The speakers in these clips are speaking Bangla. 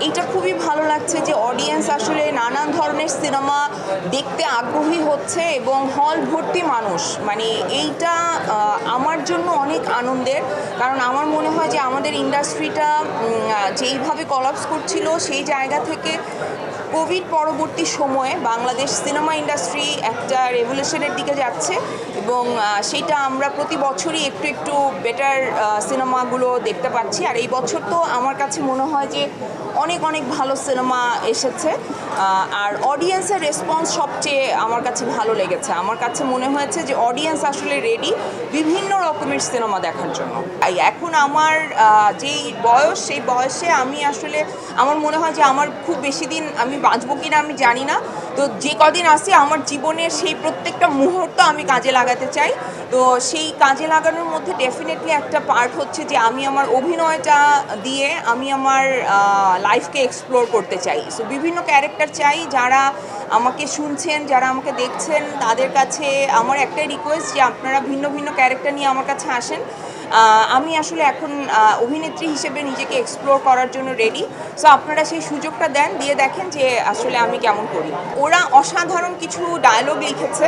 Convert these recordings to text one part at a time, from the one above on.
এইটা খুবই ভালো লাগছে যে অডিয়েন্স আসলে নানান ধরনের সিনেমা দেখতে আগ্রহী হচ্ছে এবং হল ভর্তি মানুষ। মানে এইটা আমার জন্য অনেক আনন্দের, কারণ আমার মনে হয় যে আমাদের ইন্ডাস্ট্রিটা যেইভাবে কলাপস করছিল সেই জায়গা থেকে কোভিড পরবর্তী সময়ে বাংলাদেশ সিনেমা ইন্ডাস্ট্রি একটা রেভলিউশনের দিকে যাচ্ছে এবং সেটা আমরা প্রতি বছরই একটু একটু বেটার সিনেমাগুলো দেখতে পাচ্ছি। আর এই বছর তো আমার কাছে মনে হয় যে অনেক অনেক ভালো সিনেমা এসেছে, আর অডিয়েন্সের রেসপন্স সবচেয়ে আমার কাছে ভালো লেগেছে। আমার কাছে মনে হয়েছে যে অডিয়েন্স আসলে রেডি বিভিন্ন রকমের সিনেমা দেখার জন্য। তাই এখন আমার যেই বয়স, সেই বয়সে আমি আসলে আমার মনে হয় যে আমার খুব বেশি দিন আমি বাঁচবো কিনা আমি জানি না, তো যে কদিন আসি আমার জীবনের সেই প্রত্যেকটা মুহূর্ত আমি কাজে লাগাতে চাই। তো সেই কাজে লাগানোর মধ্যে ডেফিনেটলি একটা পার্ট হচ্ছে যে আমি আমার অভিনয়টা দিয়ে আমি আমার লাইফকে এক্সপ্লোর করতে চাই। সো বিভিন্ন ক্যারেক্টার চাই, যারা আমাকে শুনছেন, যারা আমাকে দেখছেন, তাদের কাছে আমার একটাই রিকোয়েস্ট যে আপনারা ভিন্ন ভিন্ন ক্যারেক্টার নিয়ে আমার কাছে আসেন। আমি আসলে এখন অভিনেত্রী হিসেবে নিজেকে এক্সপ্লোর করার জন্য রেডি। সো আপনারা সেই সুযোগটা দেন, দিয়ে দেখেন যে আসলে আমি কেমন করি। ওরা অসাধারণ কিছু ডায়লগ লিখেছে,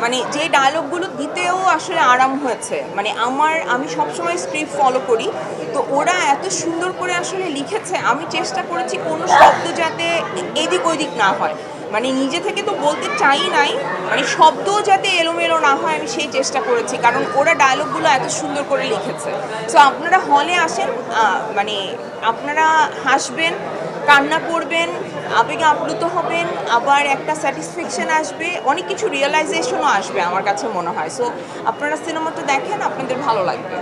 মানে যে ডায়লগগুলো দিতেও আসলে আরাম হয়েছে। মানে আমি সবসময় স্ক্রিপ্ট ফলো করি, তো ওরা এত সুন্দর করে আসলে লিখেছে। আমি চেষ্টা করেছি কোনো শব্দ যাতে এদিক ওদিক না হয়, মানে নিজে থেকে তো বলতে চাই নাই, মানে শব্দও যাতে এলোমেলো না হয় আমি সেই চেষ্টা করেছি, কারণ ওরা ডায়লগগুলো এত সুন্দর করে লিখেছে। সো আপনারা হলে আসেন, মানে আপনারা হাসবেন, কান্না করবেন, আবেগে আপ্লুত হবেন, আবার একটা স্যাটিসফ্যাকশন আসবে, অনেক কিছু রিয়েলাইজেশনও আসবে আমার কাছে মনে হয়। সো আপনারা সিনেমাটা দেখেন, আপনাদের ভালো লাগবে।